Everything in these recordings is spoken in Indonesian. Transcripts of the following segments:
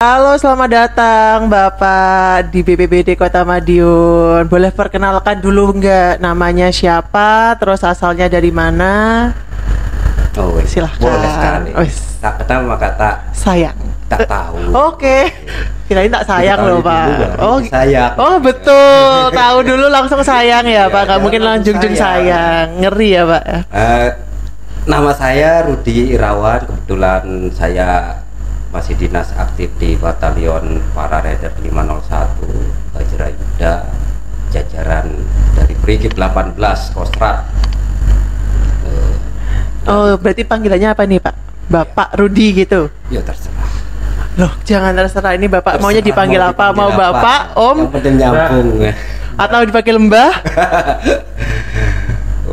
Halo, selamat datang Bapak di BPBD Kota Madiun. Boleh perkenalkan dulu nggak namanya siapa, terus asalnya dari mana? Oh, Silahkan. boleh sekali. Wis. Tak kenal maka tak Sayang. tahu. Oke. Kirain tak sayang loh, Pak. Sayang. Oh, betul. Tahu dulu langsung sayang ya, Pak. Nggak mungkin langsung sayang. Ngeri ya, Pak. Nama saya Rudi Irawan. Kebetulan saya masih dinas aktif di Batalion Para Rider 501 Bajrayuda, jajaran dari Brigif 18 Kostrad. Oh, berarti panggilannya apa nih, Pak? Bapak Rudi gitu? Ya terserah. Loh, jangan terserah. Ini Bapak Terserah, maunya dipanggil apa? Mau Bapak, Om? Yang penting nyambung. Atau dipanggil Mbah?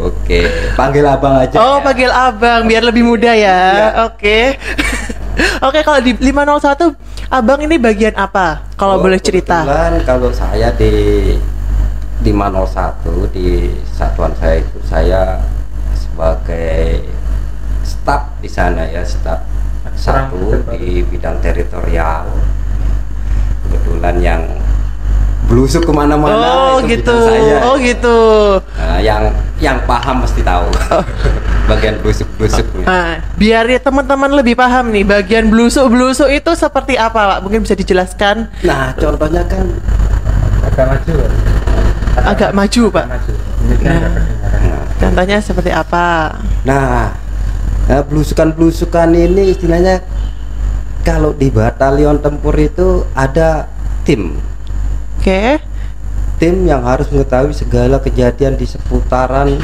Oke, panggil abang aja. Oh, ya. panggil abang biar lebih mudah ya. Iya. Oke. Oke, kalau di 501 abang ini bagian apa? Kalau boleh cerita. Kebetulan kalau saya di 501 di satuan saya itu saya sebagai staf di sana ya, staf satu di bidang teritorial. Kebetulan yang belusuk kemana-mana Oh itu gitu. bidang saya. Oh gitu. Nah, yang paham mesti tahu. Bagian belusuk-belusuk. Nah, biar ya teman-teman lebih paham nih, bagian belusuk-belusuk itu seperti apa, Pak? Mungkin bisa dijelaskan? Nah, contohnya kan agak maju. Agak maju, Pak. Maju. Ini kan Nah. ada kedengaran. Contohnya seperti apa? Nah, belusukan-belusukan ini istilahnya kalau di batalion tempur itu ada tim Oke. yang harus mengetahui segala kejadian di seputaran.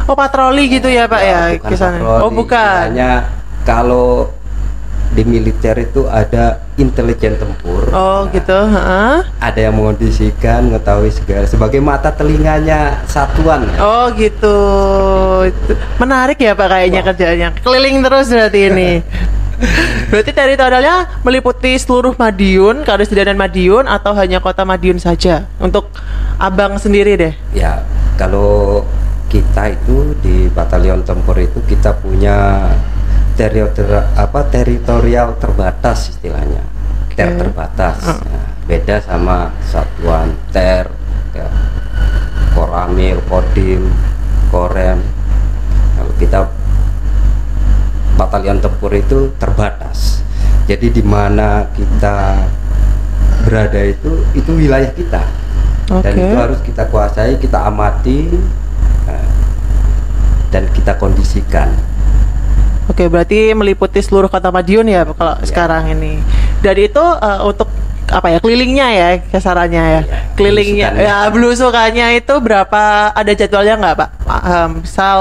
Oh, patroli gitu ya, Pak ya? Bukan Ke sana. patroli, Oh, bukan. istilahnya kalau di militer itu ada intelijen tempur. Oh, Nah, gitu, heeh. ada yang mengondisikan, mengetahui segala sebagai mata telinganya satuan. Oh gitu. Itu menarik ya, Pak, kayaknya kerjaannya. Keliling terus berarti ini. Berarti teritorialnya meliputi seluruh Madiun, Kadisdianan Madiun, atau hanya kota Madiun saja? Untuk abang sendiri deh. Ya, kalau kita itu di batalion tempur itu kita punya teritorial terbatas istilahnya. Ter terbatas. Nah, beda sama satuan ter, ya, Koramil, Kodim, Korem. Kalau kita batalion tempur itu terbatas. Jadi di mana kita berada itu wilayah kita. Dan Oke. itu harus kita kuasai, kita amati, dan kita kondisikan. Oke, berarti meliputi seluruh kota Madiun ya kalau Ya. sekarang ini. Dan itu untuk apa ya, kelilingnya ya, kasarannya ya. Ya, Kelilingnya, belusukannya. belusukannya itu berapa, ada jadwalnya nggak, Pak? Misal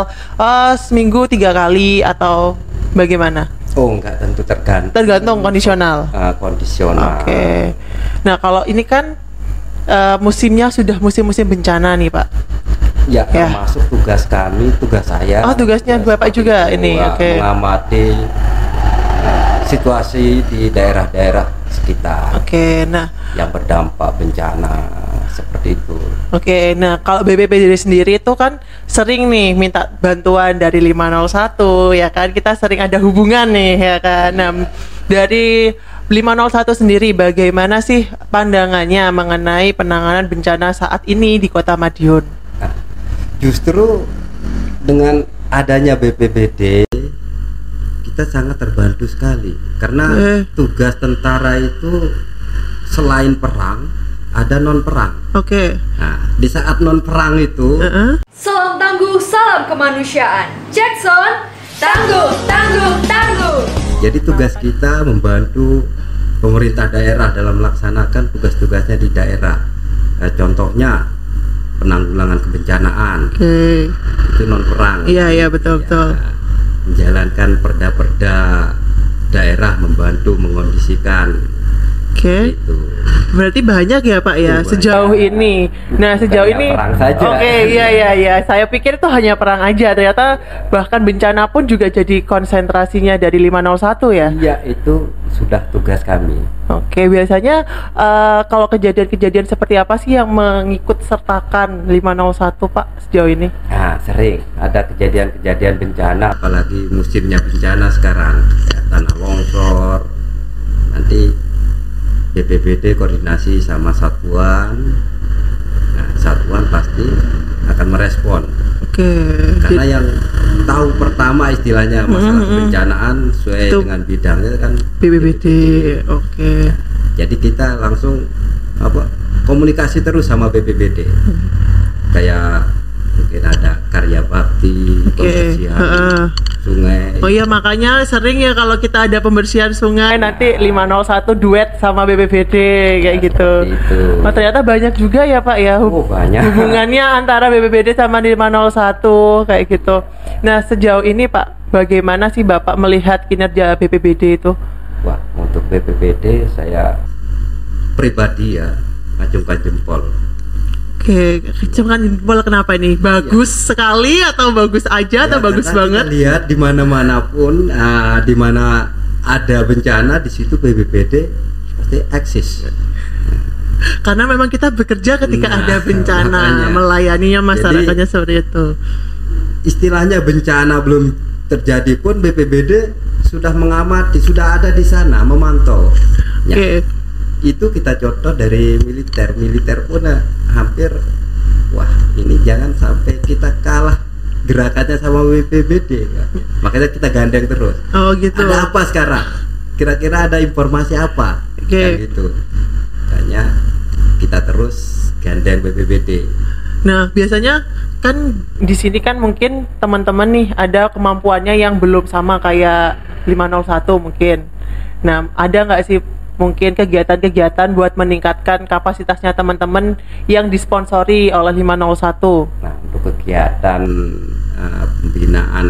seminggu 3 kali atau bagaimana? Oh, enggak, tentu tergantung. Tergantung kondisional. Kondisional. Oke. Nah, kalau ini kan musimnya sudah musim-musim bencana nih, Pak. Ya, Ya. termasuk tugas kami, tugas saya. Oh, tugasnya Bapak seperti juga itu, ini, oke. mengamati situasi di daerah-daerah sekitar Oke, nah. yang berdampak bencana seperti itu. Oke, nah kalau BPBD sendiri itu kan sering nih minta bantuan dari 501 ya kan, kita sering ada hubungan nih ya kan. Nah, dari 501 sendiri bagaimana sih pandangannya mengenai penanganan bencana saat ini di Kota Madiun? Nah, justru dengan adanya BPBD kita sangat terbantu sekali karena tugas tentara itu selain perang ada non perang. Oke. Nah, di saat non perang itu Salam tangguh, salam kemanusiaan. Jackson, tangguh, tangguh, tangguh. jadi tugas kita membantu pemerintah daerah dalam melaksanakan tugas-tugasnya di daerah. Contohnya penanggulangan kebencanaan, Oke. itu non perang. Iya, betul. Menjalankan perda-perda daerah, membantu mengondisikan. Oke. Itu. Berarti banyak ya, Pak ya, Itu sejauh banyak. ini. Nah, sejauh Hanya ini perang saja. Oke, iya. Saya pikir itu hanya perang aja. Ternyata bahkan bencana pun juga jadi konsentrasinya dari 501 ya. Iya, itu sudah tugas kami. Oke, biasanya kalau kejadian-kejadian seperti apa sih yang mengikut sertakan 501, Pak, sejauh ini? Nah, sering ada kejadian-kejadian bencana, apalagi musimnya bencana sekarang, ya, tanah longsor, nanti BPBD koordinasi sama satuan. Nah, satuan pasti akan merespon. Oke. Karena yang tahu pertama istilahnya masalah kebencanaan sesuai Itu dengan bidangnya kan BPBD. Oke. Jadi kita langsung komunikasi terus sama BPBD. Kayak mungkin ada karya bakti, pembersihan sungai. Oh iya, makanya sering ya kalau kita ada pembersihan sungai nanti 501 duet sama BPBD kayak gitu. Itu. Oh, ternyata banyak juga ya Pak ya Banyak. hubungannya antara BPBD sama 501 kayak gitu. Nah, sejauh ini Pak, bagaimana sih Bapak melihat kinerja BPBD itu? Wah, untuk BPBD saya pribadi ya acungkan jempol. Oke, kecemkan jempol kenapa ini? Bagus sekali atau bagus aja atau bagus banget? Kita lihat di mana-mana pun, di mana ada bencana di situ BPBD pasti eksis. Karena memang kita bekerja ketika ada bencana, makanya. melayaninya masyarakatnya seperti itu. Istilahnya bencana belum terjadi pun BPBD sudah mengamati, sudah ada di sana memantau. Ya. Oke. Itu kita contoh dari militer pun hampir wah ini jangan sampai kita kalah gerakannya sama BPBD kan? Makanya kita gandeng terus. Oh gitu. Ada apa sekarang? Kira-kira ada informasi apa? Kan gitu. Makanya kita terus gandeng BPBD. Nah, biasanya kan di sini kan mungkin teman-teman nih ada kemampuannya yang belum sama kayak 501 mungkin. Nah, ada nggak sih mungkin kegiatan-kegiatan buat meningkatkan kapasitasnya teman-teman yang disponsori oleh 501? Nah, untuk kegiatan pembinaan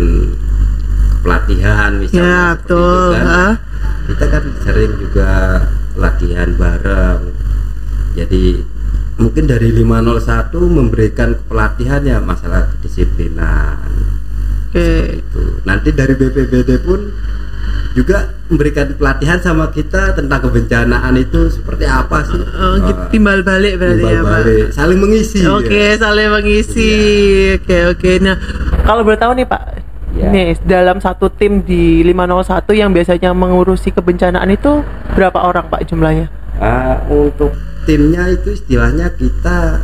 pelatihan misalnya Ya, seperti betul. itu kan, kita kan sering juga latihan bareng. Jadi mungkin dari 501 memberikan pelatihan ya masalah kedisiplinan. Seperti itu. Nanti dari BPBD pun juga memberikan pelatihan sama kita tentang kebencanaan itu seperti apa sih? Timbal balik berarti timbal ya Pak. balik, saling mengisi. Oke, saling mengisi. Oke. Nah, kalau boleh tahu nih Pak, nih dalam satu tim di 501 yang biasanya mengurusi kebencanaan itu berapa orang Pak jumlahnya? Untuk timnya itu istilahnya kita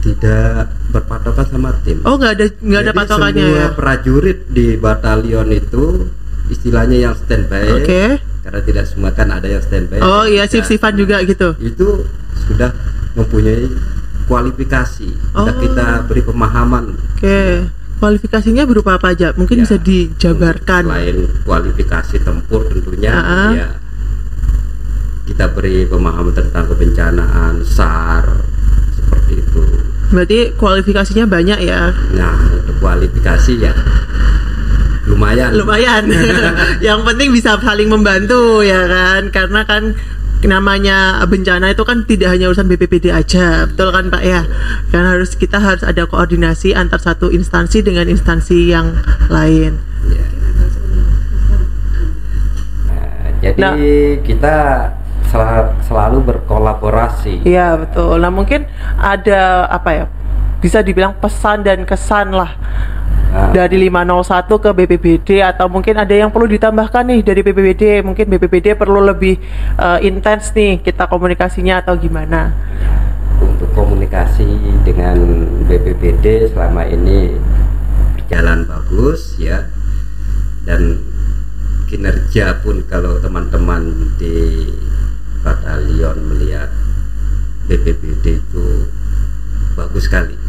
tidak berpatokan sama tim. Oh, nggak ada patokannya semua ya? prajurit di batalion itu istilahnya yang standby. Oke. Karena tidak semua kan ada yang standby. Oh iya, shift-shiftan juga gitu. Itu sudah mempunyai kualifikasi. Sudah kita beri pemahaman. Oke. Kualifikasinya berupa apa aja? Mungkin bisa dijabarkan. Selain kualifikasi tempur tentunya, ya kita beri pemahaman tentang kebencanaan, SAR, seperti itu. Berarti kualifikasinya banyak ya? Nah, untuk kualifikasi ya lumayan. Yang penting bisa saling membantu ya kan, karena kan namanya bencana itu kan tidak hanya urusan BPBD aja, betul kan Pak ya? Karena kita harus ada koordinasi antar satu instansi dengan instansi yang lain. Ya. Jadi kita selalu berkolaborasi. Iya betul. Nah mungkin ada apa ya? Bisa dibilang pesan dan kesan lah. Dari 501 ke BPBD, atau mungkin ada yang perlu ditambahkan nih dari BPBD, mungkin BPBD perlu lebih intens nih kita komunikasinya atau gimana? Untuk komunikasi dengan BPBD selama ini berjalan bagus ya, dan kinerja pun kalau teman-teman di batalion melihat BPBD itu bagus sekali.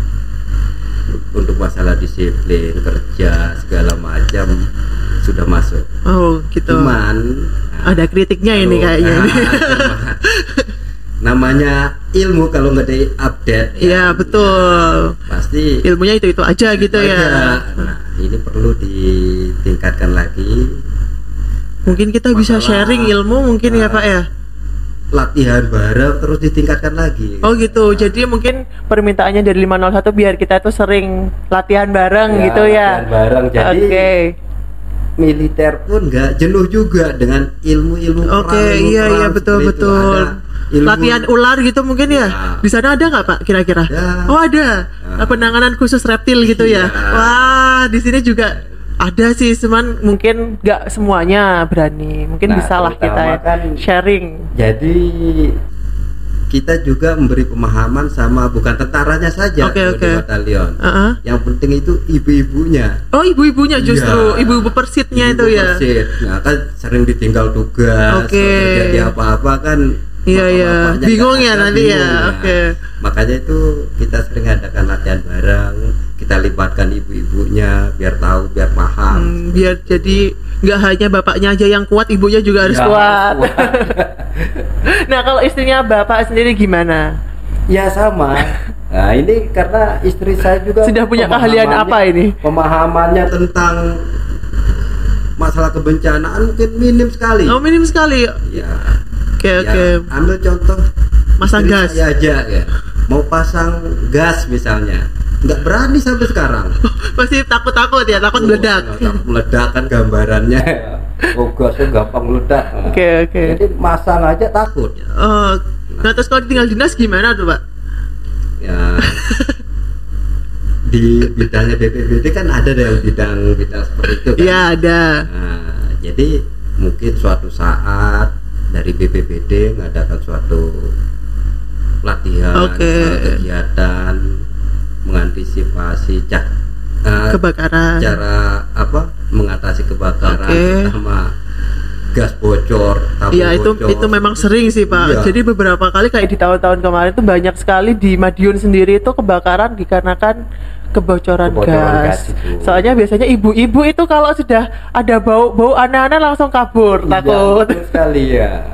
Untuk masalah disiplin kerja segala macam sudah masuk. Oh gitu. Cuman ada kritiknya ini kayaknya. Namanya ilmu kalau nggak di-update ya betul. Pasti ilmunya itu aja gitu ya. Nah ini perlu ditingkatkan lagi. Mungkin kita bisa sharing ilmu mungkin ya Pak ya. Latihan bareng terus ditingkatkan lagi. Oh gitu. Jadi mungkin permintaannya dari 501 biar kita tuh sering latihan bareng gitu ya. Latihan bareng. Jadi militer pun nggak jenuh juga dengan ilmu-ilmu perang. Iya betul. Latihan ular gitu mungkin ya. Di sana ada nggak Pak kira-kira? Oh ada. Penanganan khusus reptil gitu ya. Wah, di sini juga Ada sih, cuman mungkin nggak semuanya berani. Mungkin Nah, bisa lah kita terutama kan sharing. Jadi kita juga memberi pemahaman sama bukan tentaranya saja Oke, kalau oke. di batalion. Uh-uh. Yang penting itu ibu-ibunya. Oh, ibu-ibunya justru, Iya. ibu-ibu persitnya itu Ibu ya. Persit. Nah kan sering ditinggal tugas, Oke. kalau terjadi apa-apa kan Iya, iya. bapak-bapaknya Bingung nggak ya ada, nanti ya. bingung. Oke. Makanya itu kita sering adakan latihan bareng, kita libatkan ibu-ibunya biar tahu, biar paham. Biar jadi nggak hanya bapaknya aja yang kuat, ibunya juga harus Ya, kuat. Nah, kalau istrinya bapak sendiri gimana? Ya sama. Nah ini karena istri saya juga Sudah punya keahlian pemahamannya- apa ini? Pemahamannya tentang masalah kebencanaan mungkin minim sekali. Oh, minim sekali. Ya. Oke, Ya, oke. ambil contoh Masang istri gas. saya aja ya. Mau pasang gas misalnya, nggak berani sampai sekarang. Masih takut-takut ya, takut meledak. Takut meledak kan gambarannya. Oh gasnya gampang meledak. Oke, oke. Jadi masang aja takut. Oh, nah terus kalau tinggal dinas gimana tuh, Pak? Ya di bidangnya BPBD kan ada yang bidang seperti itu kan. Iya, ada. Nah, jadi mungkin suatu saat dari BPBD mengadakan suatu pelatihan Oke. kegiatan mengantisipasi Kebakaran. cara apa mengatasi kebakaran Oke. terutama gas bocor, tabung Iya, bocor. itu memang sering sih, Pak. Iya. Jadi beberapa kali kayak di tahun-tahun kemarin tuh banyak sekali di Madiun sendiri itu kebakaran dikarenakan kebocoran gas. itu. Soalnya biasanya ibu-ibu itu kalau sudah ada bau aneh-aneh langsung kabur, Iya, takut. betul sekali ya.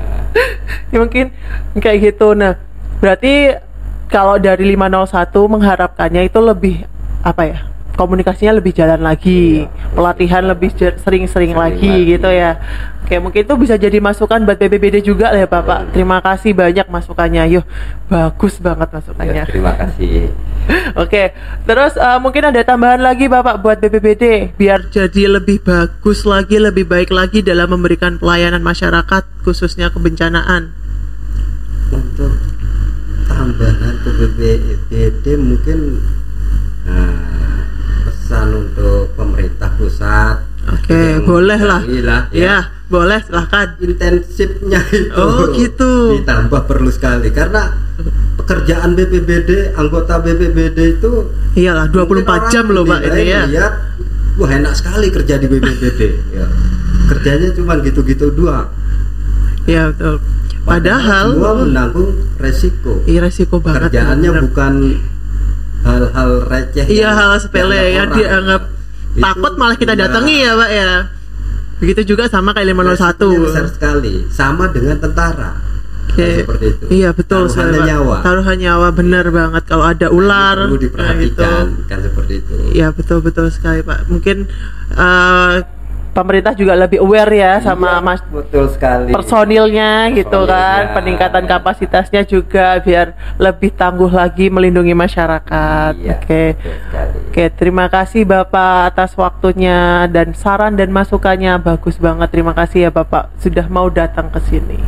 Ya, mungkin kayak gitu. Nah, berarti kalau dari 501 mengharapkannya itu lebih apa ya? Komunikasinya lebih jalan lagi, Iya. pelatihan lebih sering-sering Sering lagi lagi. gitu ya. Oke, mungkin itu bisa jadi masukan buat BPBD juga lah ya, Bapak. Terima kasih banyak masukannya. Yuh, bagus banget Ya, masukannya. terima kasih. Oke, terus mungkin ada tambahan lagi Bapak buat BPBD biar jadi lebih bagus lagi, lebih baik lagi dalam memberikan pelayanan masyarakat khususnya kebencanaan. Untuk tambahan ke BPBD mungkin pesan untuk pemerintah pusat. Oke, yang boleh lah. inilah, Ya, boleh silahkan. intensifnya itu Oh, gitu. ditambah perlu sekali karena pekerjaan BPBD, anggota BPBD itu Iyalah, 24 jam loh Pak ini ya. Lihat, wah enak sekali kerja di BPBD ya. Kerjanya cuma gitu-gitu doang. Iya betul. Padahal semua menanggung resiko. iya resiko banget. Pekerjaannya bener. bukan hal-hal receh. Iya, yang hal sepele yang orang. dianggap Itu takut malah kita datangi ya Pak ya. Begitu juga sama kayak 501. resikonya besar sekali, sama dengan tentara. Oke. Seperti itu. Iya betul sekali, Taruhannya Pak. nyawa. Taruhan nyawa benar banget kalau ada ular. Perlu nah, gitu. diperhatikan kan seperti itu. Iya betul sekali Pak. Mungkin pemerintah juga lebih aware ya sama Iya, mas betul sekali. personilnya gitu Personilnya. kan, peningkatan kapasitasnya juga biar lebih tangguh lagi melindungi masyarakat. Iya, Oke. betul sekali. Oke, terima kasih Bapak atas waktunya dan saran dan masukannya bagus banget. Terima kasih ya Bapak sudah mau datang ke sini.